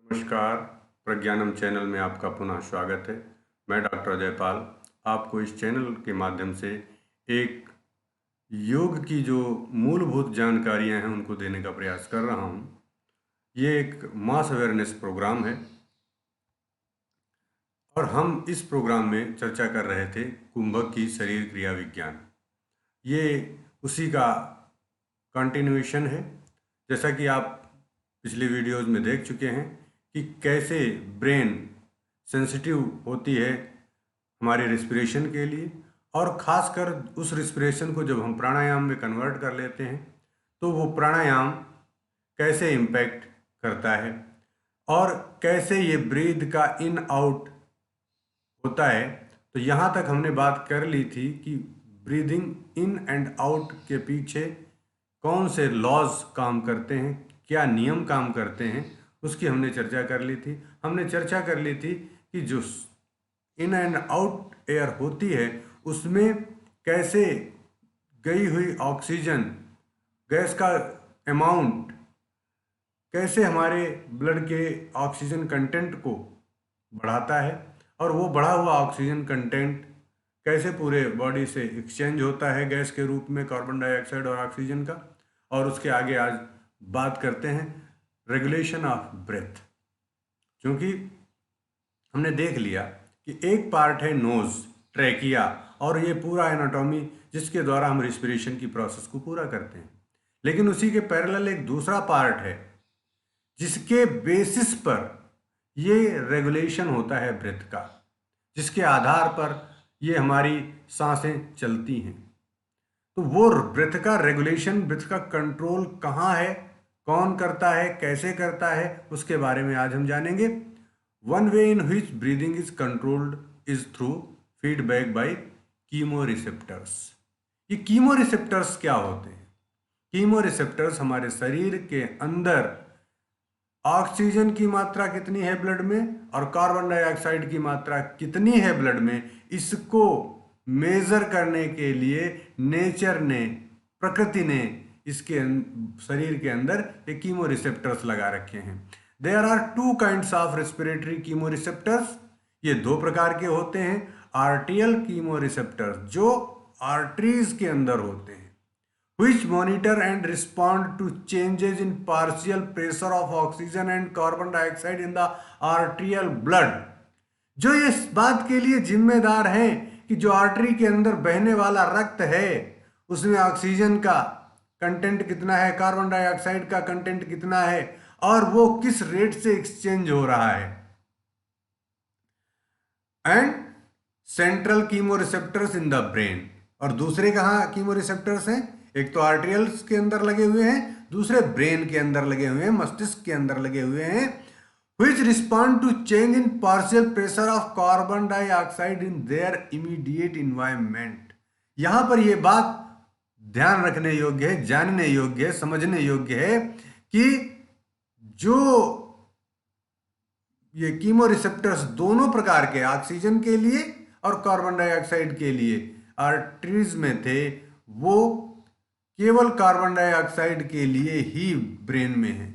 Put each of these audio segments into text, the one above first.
नमस्कार। प्रज्ञानम चैनल में आपका पुनः स्वागत है। मैं डॉक्टर जयपाल आपको इस चैनल के माध्यम से एक योग की जो मूलभूत जानकारियां हैं उनको देने का प्रयास कर रहा हूं। ये एक मास अवेयरनेस प्रोग्राम है और हम इस प्रोग्राम में चर्चा कर रहे थे कुंभक की शरीर क्रिया विज्ञान। ये उसी का कंटिन्यूएशन है। जैसा कि आप पिछले वीडियोज़ में देख चुके हैं कि कैसे ब्रेन सेंसिटिव होती है हमारे रिस्पिरेशन के लिए, और ख़ासकर उस रिस्पिरेशन को जब हम प्राणायाम में कन्वर्ट कर लेते हैं तो वो प्राणायाम कैसे इम्पैक्ट करता है और कैसे ये ब्रीथ का इन आउट होता है। तो यहाँ तक हमने बात कर ली थी कि ब्रीदिंग इन एंड आउट के पीछे कौन से लॉज काम करते हैं, क्या नियम काम करते हैं, उसकी हमने चर्चा कर ली थी। हमने चर्चा कर ली थी कि जो इन एंड आउट एयर होती है उसमें कैसे गई हुई ऑक्सीजन गैस का अमाउंट कैसे हमारे ब्लड के ऑक्सीजन कंटेंट को बढ़ाता है, और वो बढ़ा हुआ ऑक्सीजन कंटेंट कैसे पूरे बॉडी से एक्सचेंज होता है गैस के रूप में कार्बन डाइऑक्साइड और ऑक्सीजन का। और उसके आगे आज बात करते हैं रेगुलेशन ऑफ ब्रेथ। क्योंकि हमने देख लिया कि एक पार्ट है नोज, ट्रैकिया, और ये पूरा एनाटॉमी जिसके द्वारा हम रिस्पिरेशन की प्रोसेस को पूरा करते हैं। लेकिन उसी के पैरेलल एक दूसरा पार्ट है जिसके बेसिस पर ये रेगुलेशन होता है ब्रेथ का, जिसके आधार पर ये हमारी सांसें चलती हैं। तो वो ब्रेथ का रेगुलेशन, ब्रेथ का कंट्रोल कहाँ है, कौन करता है, कैसे करता है, उसके बारे में आज हम जानेंगे। One way in which breathing is controlled is through feedback by chemoreceptors. ये कीमोरिसेप्टर्स क्या होते हैं? कीमोरिसेप्टर्स हमारे शरीर के अंदर ऑक्सीजन की मात्रा कितनी है ब्लड में और कार्बन डाइऑक्साइड की मात्रा कितनी है ब्लड में, इसको मेजर करने के लिए नेचर ने, प्रकृति ने इसके शरीर के अंदर एक कीमो रिसेप्टर्स लगा रखे हैं। There are two kinds of respiratory chemoreceptors. ये दो प्रकार के होते हैं। आर्टियल कीमो रिसेप्टर्स जो आर्टरीज के अंदर होते हैं, which monitor and respond to changes in partial pressure of oxygen and carbon dioxide in the arterial blood। जो इस बात के लिए जिम्मेदार हैं कि जो आर्टरी के अंदर बहने वाला रक्त है उसमें ऑक्सीजन का कंटेंट कितना है, कार्बन डाइऑक्साइड का कंटेंट कितना है, और वो किस रेट से एक्सचेंज हो रहा है। And central chemo receptors in the brain. और दूसरे कहाँ कीमो रिसेप्टर्स हैं? एक तो आर्टेरियल्स के अंदर लगे हुए हैं, दूसरे ब्रेन के अंदर लगे हुए हैं, मस्तिष्क के अंदर लगे हुए हैं। which respond to change in partial pressure of carbon dioxide in their immediate environment। यहां पर यह बात ध्यान रखने योग्य है, जानने योग्य है, समझने योग्य है कि जो ये कीमो रिसेप्टर्स दोनों प्रकार के, ऑक्सीजन के लिए और कार्बन डाइऑक्साइड के लिए आर्टरीज में थे, वो केवल कार्बन डाइऑक्साइड के लिए ही ब्रेन में है।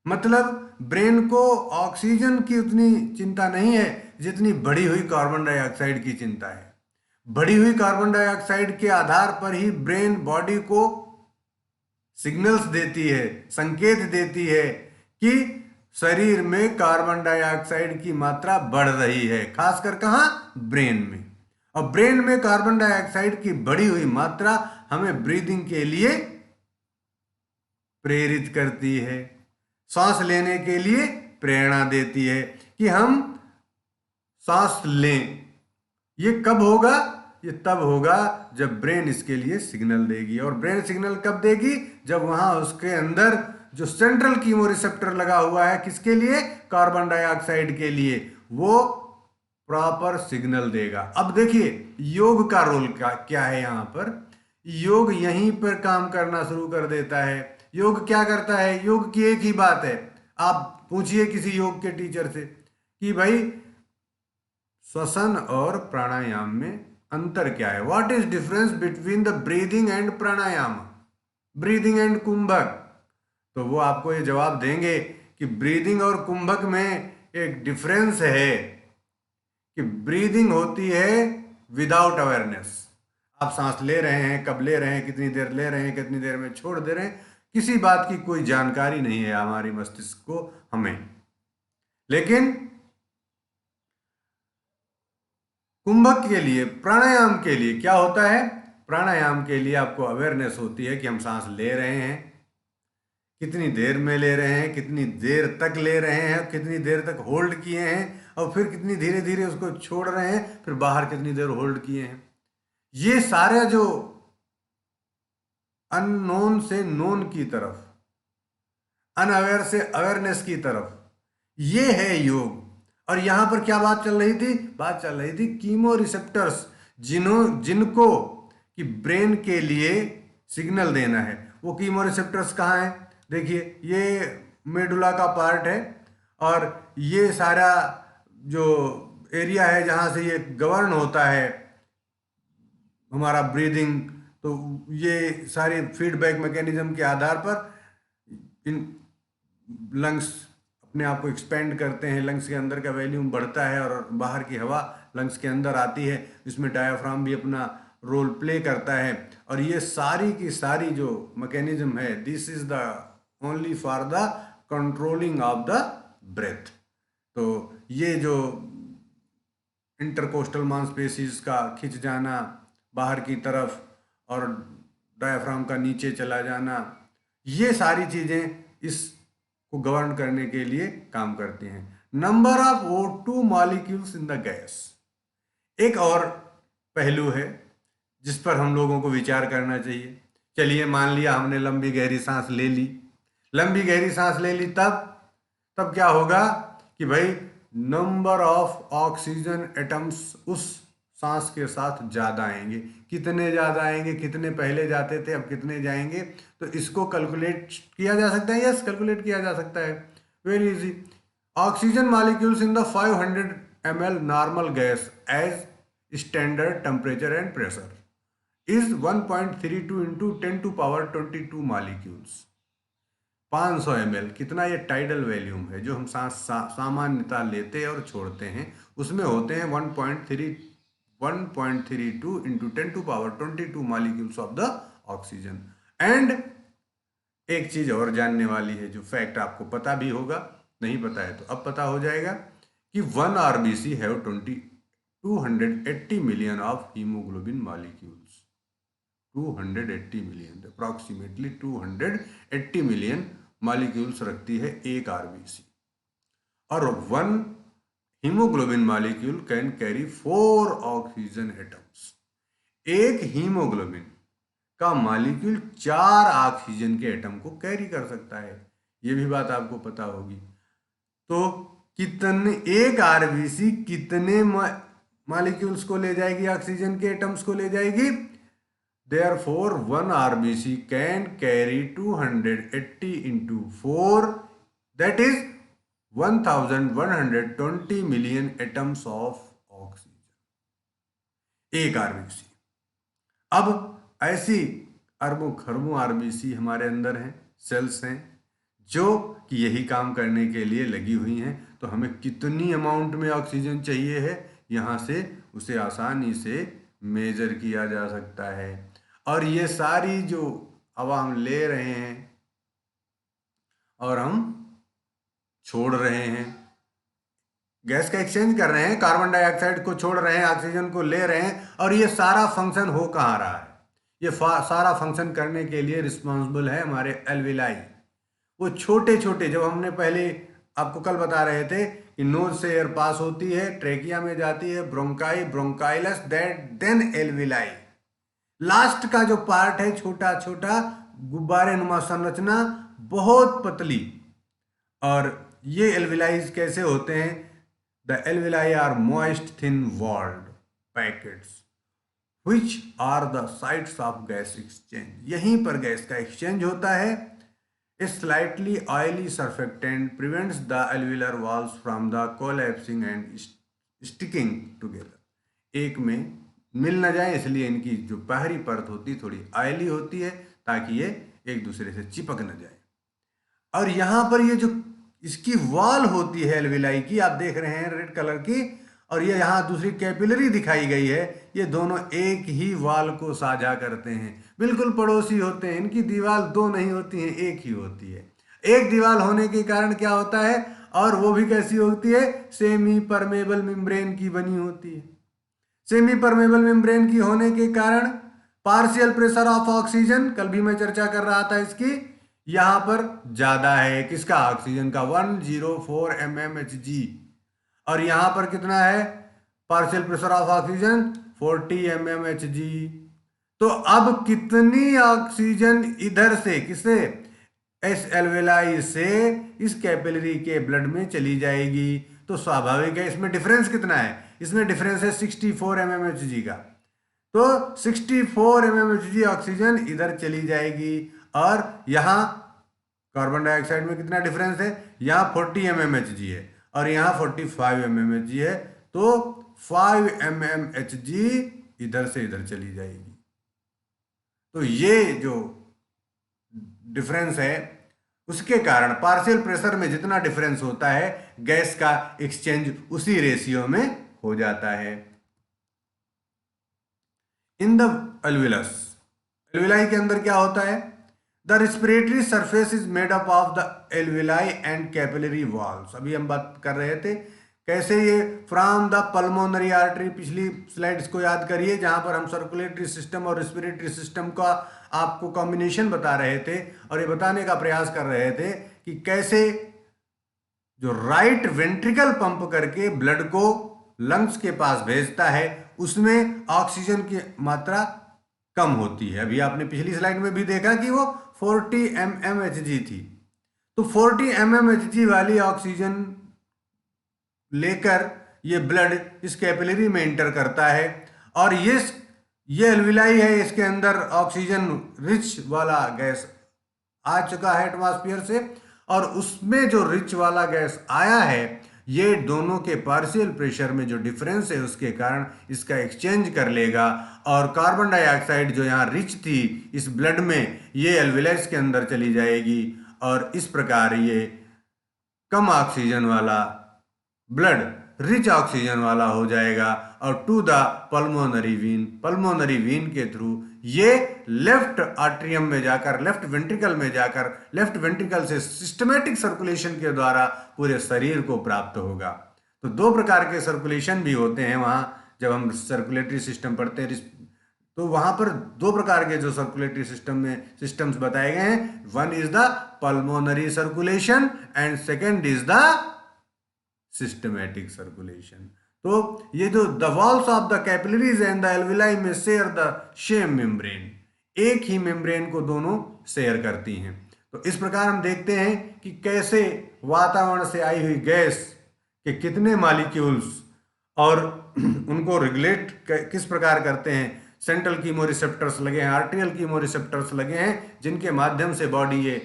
मतलब ब्रेन को ऑक्सीजन की उतनी चिंता नहीं है जितनी बढ़ी हुई कार्बन डाइऑक्साइड की चिंता है। बढ़ी हुई कार्बन डाइऑक्साइड के आधार पर ही ब्रेन बॉडी को सिग्नल्स देती है, संकेत देती है कि शरीर में कार्बन डाइऑक्साइड की मात्रा बढ़ रही है, खासकर कहाँ? ब्रेन में। और ब्रेन में कार्बन डाइऑक्साइड की बढ़ी हुई मात्रा हमें ब्रीदिंग के लिए प्रेरित करती है, सांस लेने के लिए प्रेरणा देती है कि हम सांस लें। ये कब होगा? ये तब होगा जब ब्रेन इसके लिए सिग्नल देगी। और ब्रेन सिग्नल कब देगी? जब वहां उसके अंदर जो सेंट्रल कीमो रिसेप्टर लगा हुआ है, किसके लिए? कार्बन डाइऑक्साइड के लिए, वो प्रॉपर सिग्नल देगा। अब देखिए योग का रोल क्या है यहाँ पर। योग यहीं पर काम करना शुरू कर देता है। योग क्या करता है? योग की एक ही बात है। आप पूछिए किसी योग के टीचर से कि भाई श्वसन और प्राणायाम में अंतर क्या है, what is difference between the breathing and pranayama, breathing and kumbhaka, तो वो आपको ये जवाब देंगे कि ब्रीदिंग और कुंभक में एक डिफरेंस है कि ब्रीदिंग होती है विदाउट अवेयरनेस। आप सांस ले रहे हैं, कब ले रहे हैं, कितनी देर ले रहे हैं, कितनी देर में छोड़ दे रहे हैं, किसी बात की कोई जानकारी नहीं है हमारी मस्तिष्क को, हमें। लेकिन कुंभक के लिए, प्राणायाम के लिए क्या होता है? प्राणायाम के लिए आपको अवेयरनेस होती है कि हम सांस ले रहे हैं, कितनी देर में ले रहे हैं, कितनी देर तक ले रहे हैं, कितनी देर तक होल्ड किए हैं, और फिर कितनी धीरे धीरे उसको छोड़ रहे हैं, फिर बाहर कितनी देर होल्ड किए हैं। ये सारे जो अननोन से नोन की तरफ, अनअवेयर से अवेयरनेस की तरफ, ये है योग। और यहां पर क्या बात चल रही थी? बात चल रही थी कीमो रिसेप्टर्स, जिनको कि ब्रेन के लिए सिग्नल देना है। वो कीमो रिसेप्टर्स कहाँ हैं? देखिए, ये मेडुला का पार्ट है, और ये सारा जो एरिया है जहाँ से ये गवर्न होता है हमारा ब्रीदिंग, तो ये सारे फीडबैक मैकेनिज्म के आधार पर इन लंग्स अपने आप को एक्सपेंड करते हैं, लंग्स के अंदर का वॉल्यूम बढ़ता है और बाहर की हवा लंग्स के अंदर आती है। इसमें डायाफ्राम भी अपना रोल प्ले करता है। और ये सारी की सारी जो मैकेनिज्म है, this is the only for the controlling of the breath. तो ये जो इंटरकोस्टल मांसपेशीज का खिंच जाना बाहर की तरफ और डायाफ्राम का नीचे चला जाना, ये सारी चीज़ें इस को गवर्न करने के लिए काम करते हैं। Number of O2 molecules in the gas एक और पहलू है जिस पर हम लोगों को विचार करना चाहिए। चलिए, मान लिया हमने लंबी गहरी सांस ले ली, लंबी गहरी सांस ले ली, तब क्या होगा कि भाई नंबर ऑफ ऑक्सीजन एटम्स उस सांस के साथ ज़्यादा आएंगे। कितने ज़्यादा आएंगे? कितने पहले जाते थे, अब कितने जाएंगे? तो इसको कैलकुलेट किया जा सकता है। यस, कैलकुलेट किया जा सकता है, very easy. Oxygen molecules in the 500 ml normal gas as standard temperature and pressure is 1.32 into 10⁻22 molecules. 500 ml कितना? ये टाइडल वॉल्यूम है जो हम सांस सामान्यतः लेते हैं और छोड़ते हैं, उसमें होते हैं 1.32 into 10⁻22 molecules of the oxygen. And एक चीज और जानने वाली है, जो फैक्ट आपको पता भी होगा, नहीं पता है तो अब पता हो जाएगा, कि 1 RBC have 280 million of haemoglobin molecules. 280 million, approximately 280 million molecules रखती है एक RBC। और 1 haemoglobin molecule can carry 4 oxygen atoms. एक हीमोग्लोबिन का मॉलिक्यूल 4 ऑक्सीजन के एटम को कैरी कर सकता है, ये भी बात आपको पता होगी। तो कितने, एक RBC कितने मॉलिक्यूल्स को ले जाएगी? ऑक्सीजन के एटम्स को ले जाएगी। Therefore 1 RBC can carry 280 into 4, that is 1120 million atoms of oxygen, एक RBC। अब ऐसी अरबों खरबों RBC हमारे अंदर हैं, सेल्स हैं, जो कि यही काम करने के लिए लगी हुई हैं। तो हमें कितनी अमाउंट में ऑक्सीजन चाहिए है, यहाँ से उसे आसानी से मेजर किया जा सकता है। और ये सारी जो हवा हम ले रहे हैं और हम छोड़ रहे हैं, गैस का एक्सचेंज कर रहे हैं, कार्बन डाइऑक्साइड को छोड़ रहे हैं, ऑक्सीजन को ले रहे हैं, और ये सारा फंक्शन हो कहाँ रहा है? ये सारा फंक्शन करने के लिए रिस्पॉन्सिबल है हमारे एल्विलाई। वो छोटे छोटे, जब हमने पहले आपको कल बता रहे थे कि नोज से एयर पास होती है, ट्रेकिया में जाती है, ब्रोंकाई, ब्रोंकाइलस, देन एल्विलाई। लास्ट का जो पार्ट है, छोटा छोटा गुब्बारे नुमा संरचना, बहुत पतली। और ये एल्विलाइज कैसे होते हैं? The alveoli are moist thin walled pockets which are the sites of gas exchange. यहीं पर गैस का एक्सचेंज होता है। A slightly oily surfactant prevents the alveolar walls from the collapsing and sticking together। एक में मिल न जाए, इसलिए इनकी जो बाहरी परत होती थोड़ी ऑयली होती है, ताकि ये एक दूसरे से चिपक न जाए। और यहाँ पर ये जो इसकी वॉल होती है एल्विलाई की, आप देख रहे हैं रेड कलर की, और ये यहाँ दूसरी कैपिलरी दिखाई गई है। ये दोनों एक ही वॉल को साझा करते हैं, बिल्कुल पड़ोसी होते हैं। इनकी दीवार दो नहीं होती है, एक ही होती है। एक दीवार होने के कारण क्या होता है, और वो भी कैसी होती है, सेमी परमेबल मेम्ब्रेन की बनी होती है। सेमी परमेबल मेम्ब्रेन की होने के कारण पार्शियल प्रेशर ऑफ ऑक्सीजन, कल भी मैं चर्चा कर रहा था इसकी, यहां पर ज्यादा है। किसका, ऑक्सीजन का, 104 mmHg। और यहां पर कितना है partial pressure of oxygen, 40 mmHg। तो अब कितनी ऑक्सीजन इधर से, किससे, इस एल्वेलाई से इस कैपिलरी के ब्लड में चली जाएगी। तो स्वाभाविक है, इसमें डिफरेंस कितना है, इसमें डिफरेंस है 64 mmHg का। तो 64 mmHg ऑक्सीजन इधर चली जाएगी, और यहां कार्बन डाइऑक्साइड में कितना डिफरेंस है, यहां 40 mmHg है और यहां 45 mmHg है। तो 5 mmHg इधर से इधर चली जाएगी। तो ये जो डिफरेंस है, उसके कारण पार्शियल प्रेशर में जितना डिफरेंस होता है, गैस का एक्सचेंज उसी रेशियो में हो जाता है। इन द एल्विलस, एल्विलाई के अंदर क्या होता है, the respiratory surface is made up of the alveoli and capillary walls. अभी हम बात कर रहे थे कैसे ये फ्रॉम द पल्मोनरी आर्टरी, पिछली स्लाइड्स को याद करिए जहां पर हम सर्कुलेटरी सिस्टम और रेस्पिरेटरी सिस्टम का आपको कॉम्बिनेशन बता रहे थे, और ये बताने का प्रयास कर रहे थे कि कैसे जो राइट वेंट्रिकल पंप करके ब्लड को लंग्स के पास भेजता है, उसमें ऑक्सीजन की मात्रा कम होती है। अभी आपने पिछली स्लाइड में भी देखा कि वो 40 mmHg थी। तो 40 mmHg वाली ऑक्सीजन लेकर ये ब्लड इस कैपिलरी में इंटर करता है, और ये एल्विलाई है, इसके अंदर ऑक्सीजन रिच वाला गैस आ चुका है एटमॉस्फेयर से, और उसमें जो रिच वाला गैस आया है, ये दोनों के पार्शियल प्रेशर में जो डिफरेंस है उसके कारण इसका एक्सचेंज कर लेगा, और कार्बन डाइऑक्साइड जो यहाँ रिच थी इस ब्लड में, ये एल्विलाइस के अंदर चली जाएगी, और इस प्रकार ये कम ऑक्सीजन वाला ब्लड रिच ऑक्सीजन वाला हो जाएगा, और to the pulmonary vein, pulmonary vein के थ्रू ये लेफ्ट आर्ट्रियम में जाकर, लेफ्ट वेंट्रिकल में जाकर, लेफ्ट वेंट्रिकल से सिस्टमेटिक सर्कुलेशन के द्वारा पूरे शरीर को प्राप्त होगा। तो दो प्रकार के सर्कुलेशन भी होते हैं वहां, जब हम सर्कुलेटरी सिस्टम पढ़ते हैं तो वहां पर दो प्रकार के जो सर्कुलेटरी सिस्टम में सिस्टम्स बताए गए हैं, one is the pulmonary circulation and second is the systematic circulation. तो ये जो the walls of the capillaries and the alveoli में शेयर द सेम मेम्ब्रेन, एक ही मेम्ब्रेन को दोनों शेयर करती हैं। तो इस प्रकार हम देखते हैं कि कैसे वातावरण से आई हुई गैस के कितने मॉलिक्यूल्स और उनको रेगुलेट किस प्रकार करते हैं। सेंट्रल कीमोरिसेप्टर्स लगे हैं, आर्टेरियल कीमोरिसेप्टर्स लगे हैं, जिनके माध्यम से बॉडी ये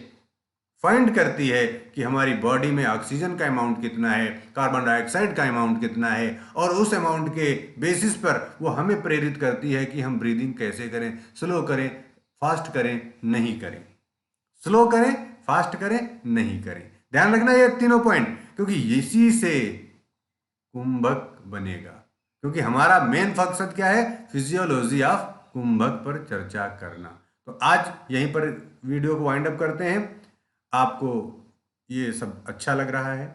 फाइंड करती है कि हमारी बॉडी में ऑक्सीजन का अमाउंट कितना है, कार्बन डाइऑक्साइड का अमाउंट कितना है, और उस अमाउंट के बेसिस पर वो हमें प्रेरित करती है कि हम ब्रीदिंग कैसे करें, स्लो करें, फास्ट करें, नहीं करें, स्लो करें, फास्ट करें, नहीं करें। ध्यान रखना ये तीनों पॉइंट, क्योंकि इसी से कुंभक बनेगा। क्योंकि हमारा मेन मकसद क्या है, फिजियोलॉजी ऑफ कुंभक पर चर्चा करना। तो आज यहीं पर वीडियो को वाइंड अप करते हैं। आपको ये सब अच्छा लग रहा है,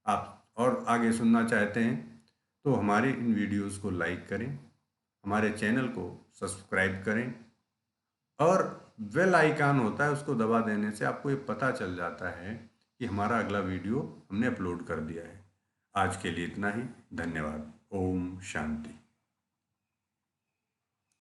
आप और आगे सुनना चाहते हैं, तो हमारे इन वीडियोस को लाइक करें, हमारे चैनल को सब्सक्राइब करें, और बेल आइकन होता है उसको दबा देने से आपको ये पता चल जाता है कि हमारा अगला वीडियो हमने अपलोड कर दिया है। आज के लिए इतना ही, धन्यवाद। ओम शांति।